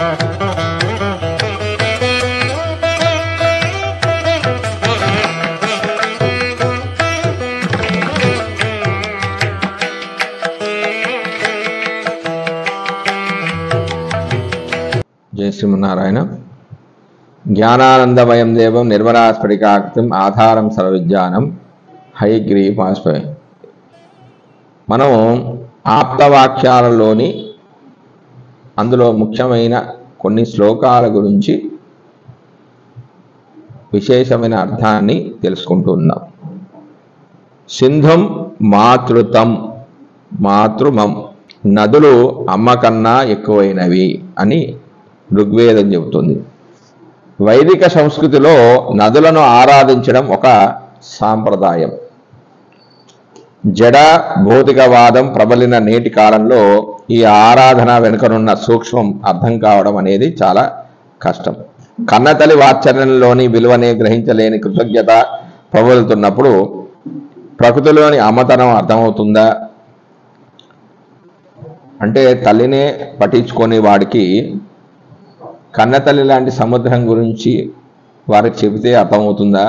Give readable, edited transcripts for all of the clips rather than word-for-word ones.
జయ శ్రీమన్నారాయణ. జ్ఞానానందమయం దేవం నిర్మలాస్ఫటికాకృతిం ఆధారం సర్వవిద్యానం హయగ్రీవాస్పై. మనం ఆప్తవాక్యాలలోని అందులో ముఖ్యమైన కొన్ని శ్లోకాల గురించి విశేషమైన అర్థాన్ని తెలుసుకుంటున్నాం. సింధుం మాతృతం మాతృమం, నదులు అమ్మ కన్నా ఎక్కువైనవి అని ఋగ్వేదం చెబుతుంది. వైదిక సంస్కృతిలో నదులను ఆరాధించడం ఒక సాంప్రదాయం. జడ భౌతికవాదం ప్రబలిన నేటి కాలంలో ఈ ఆరాధన వెనుకనున్న సూక్ష్మం అర్థం కావడం అనేది చాలా కష్టం. కన్నతల్లి వాత్సల్యంలోని విలువనే గ్రహించలేని కృతజ్ఞత ప్రబలుతున్నప్పుడు ప్రకృతిలోని అమ్మతనం అర్థమవుతుందా? అంటే తల్లినే పట్టించుకొని వాడికి కన్నతల్లి లాంటి సముద్రం గురించి వారికి చెబితే అర్థమవుతుందా?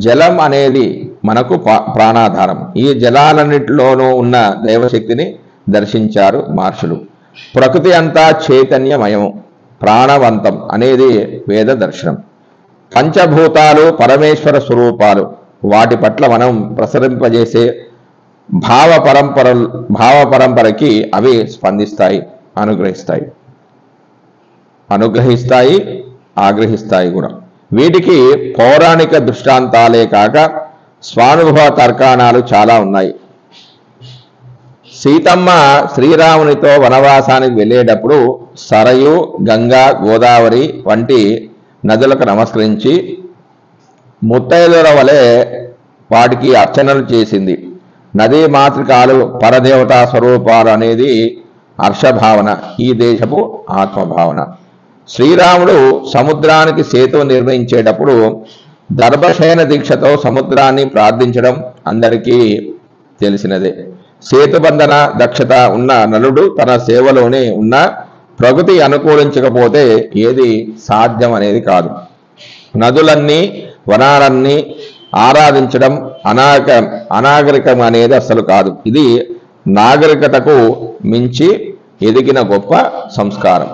జలం అనేది మనకు ప్రాణాధారం. ఈ జలాలన్నిటిలోనూ ఉన్న దైవశక్తిని దర్శించారు మహర్షులు. ప్రకృతి అంతా చైతన్యమయం, ప్రాణవంతం అనేది వేద దర్శనం. పంచభూతాలు పరమేశ్వర స్వరూపాలు. వాటి పట్ల మనం ప్రసరింపజేసే భావ పరంపరకి అవి స్పందిస్తాయి, అనుగ్రహిస్తాయి, ఆగ్రహిస్తాయి కూడా. వీటికి పౌరాణిక దృష్టాంతాలే కాక స్వానుభవ తర్కాణాలు చాలా ఉన్నాయి. సీతమ్మ శ్రీరామునితో వనవాసానికి వెళ్ళేటప్పుడు సరయు, గంగా, గోదావరి వంటి నదులకు నమస్కరించి ముత్తైదుల వలె వాటికి అర్చనలు చేసింది. నదీ మాతృకాలు పరదేవతా స్వరూపాలు అనేది హర్షభావన, ఈ దేశపు ఆత్మభావన. శ్రీరాముడు సముద్రానికి సేతువు నిర్మించేటప్పుడు దర్భశయన దీక్షతో సముద్రాన్ని ప్రార్థించడం అందరికీ తెలిసినదే. సేతుబంధన దక్షత ఉన్న నలుడు తన సేవలోనే ఉన్న ప్రకృతి అనుకూలించకపోతే ఏది సాధ్యం అనేది కాదు. నదులన్నీ వనాలన్నీ ఆరాధించడం అనాగరికం అనేది అస్సలు కాదు. ఇది నాగరికతకు మించి ఎదిగిన గొప్ప సంస్కారం.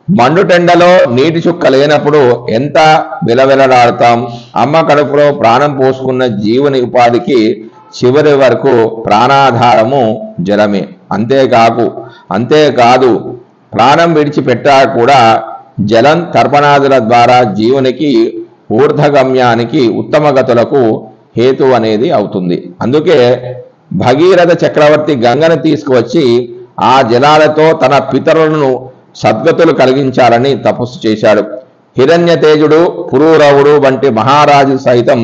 మండుటెండలో నీటి చుక్క లేనప్పుడు ఎంత విలవిలలాడతాం. అమ్మ కడుపులో ప్రాణం పోసుకున్న జీవుని ఉపాధికి చివరి వరకు ప్రాణాధారము జలమే. అంతేకాదు ప్రాణం విడిచిపెట్టా కూడా జలం తర్పణాదుల ద్వారా జీవునికి ఊర్ధగమ్యానికి ఉత్తమగతులకు హేతు అనేది అవుతుంది. అందుకే భగీరథ చక్రవర్తి గంగను తీసుకువచ్చి ఆ జలాలతో తన పితరులను సద్గతులు కలిగించాలని తపస్సు చేశాడు. హిరణ్యతేజుడు, పురూరవుడు వంటి మహారాజు సైతం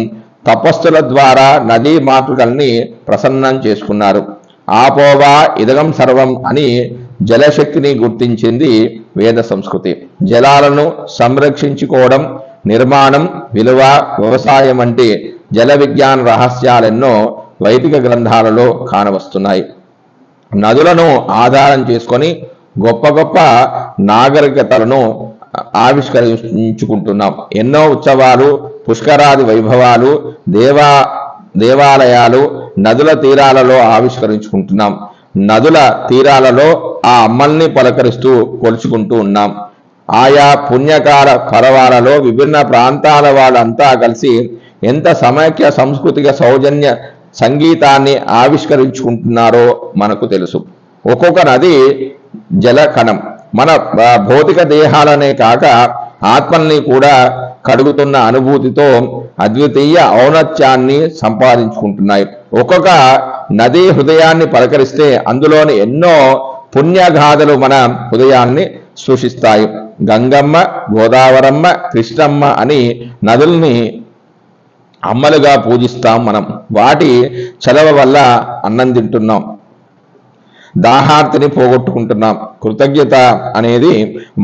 తపస్సుల ద్వారా నదీ మాతృకల్ని ప్రసన్నం చేసుకున్నారు. ఆపోవా ఇదగం సర్వం అని జలశక్తిని గుర్తించింది వేద సంస్కృతి. జలాలను సంరక్షించుకోవడం, నిర్మాణం, విలువ, వ్యవసాయం వంటి జల విజ్ఞాన రహస్యాలెన్నో వైదిక గ్రంథాలలో కానవస్తున్నాయి. నదులను ఆధారం చేసుకొని గొప్ప గొప్ప నాగరికతలను ఆవిష్కరించుకుంటున్నాం. ఎన్నో ఉత్సవాలు, పుష్కరాది వైభవాలు, దేవాలయాలు నదుల తీరాలలో ఆవిష్కరించుకుంటున్నాం. నదుల తీరాలలో ఆ అమ్మల్ని పలకరిస్తూ కొలుచుకుంటూ ఉన్నాం. ఆయా పుణ్యకాల పర్వాలలో విభిన్న ప్రాంతాల వాళ్ళంతా కలిసి ఎంత సమైక్య సాంస్కృతిక సౌజన్య సంగీతాన్ని ఆవిష్కరించుకుంటున్నారో మనకు తెలుసు. ఒక్కొక్క నది జల కణం మన భౌతిక దేహాలనే కాక ఆత్మల్ని కూడా కడుగుతున్న అనుభూతితో అద్వితీయ ఔన్నత్యాన్ని సంపాదించుకుంటున్నాయి. ఒక్కొక్క నదీ హృదయాన్ని పలకరిస్తే అందులోని ఎన్నో పుణ్యగాథలు మన హృదయాన్ని సృష్టిస్తాయి. గంగమ్మ, గోదావరమ్మ, కృష్ణమ్మ అని నదుల్ని అమ్మలుగా పూజిస్తాం మనం. వాటి చలవ వల్ల అన్నం తింటున్నాం, దాహార్తిని పోగొట్టుకుంటున్నాం. కృతజ్ఞత అనేది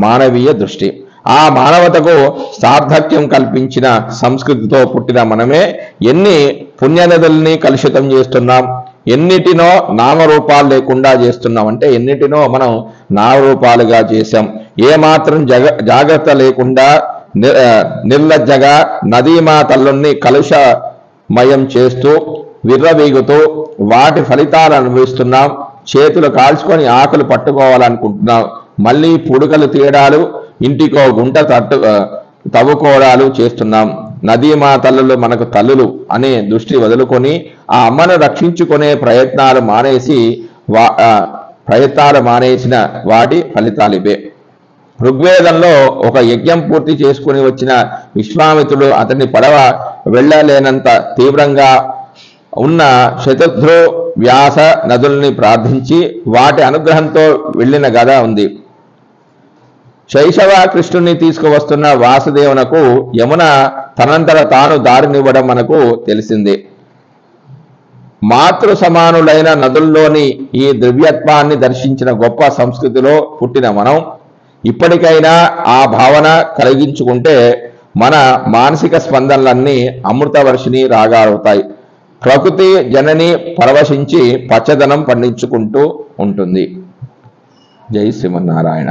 మానవీయ దృష్టి. ఆ మానవతకు సార్థక్యం కల్పించిన సంస్కృతితో పుట్టిన మనమే ఎన్ని పుణ్యనదుల్ని కలుషితం చేస్తున్నాం, ఎన్నిటినో నామరూపాలు లేకుండా చేస్తున్నాం. అంటే ఎన్నిటినో మనం నామరూపాలుగా చేశాం. ఏమాత్రం జాగ్రత్త లేకుండా నిర్లజ్జగా నదీమా తల్లుల్ని కలుషమయం చేస్తూ విర్రవీగుతూ వాటి ఫలితాలు అనుభవిస్తున్నాం. చేతులు కాల్చుకొని ఆకులు పట్టుకోవాలనుకుంటున్నాం. మళ్ళీ పుడుకలు తీయడాలు, ఇంటికో గుంట తవ్వుకోవడాలు చేస్తున్నాం. నదీమా తల్లులు మనకు తల్లులు అనే దృష్టి వదులుకొని ఆ అమ్మను రక్షించుకునే ప్రయత్నాలు మానేసిన వాటి ఫలితాలు ఇవే. ఋగ్వేదంలో ఒక యజ్ఞం పూర్తి చేసుకుని వచ్చిన విశ్వామిత్రుడు అతని పడవ వెళ్ళలేనంత తీవ్రంగా ఉన్న శతధృ వ్యాస నదుల్ని ప్రార్థించి వాటి అనుగ్రహంతో వెళ్ళిన గద ఉంది. శైశవ కృష్ణుని తీసుకువస్తున్న వాసుదేవునకు యమున తనంతట తాను దారినివ్వడం మనకు తెలిసింది. మాతృ సమానులైన నదుల్లోని ఈ దివ్యత్వాన్ని దర్శించిన గొప్ప సంస్కృతిలో పుట్టిన మనం ఇప్పటికైనా ఆ భావన కలిగించుకుంటే మన మానసిక స్పందనలన్నీ అమృతవర్షిణి రాగాలవుతాయి. ప్రకృతి జనని పరవశించి పచ్చదనం పండించుకుంటూ ఉంటుంది. జై శ్రీమన్నారాయణ.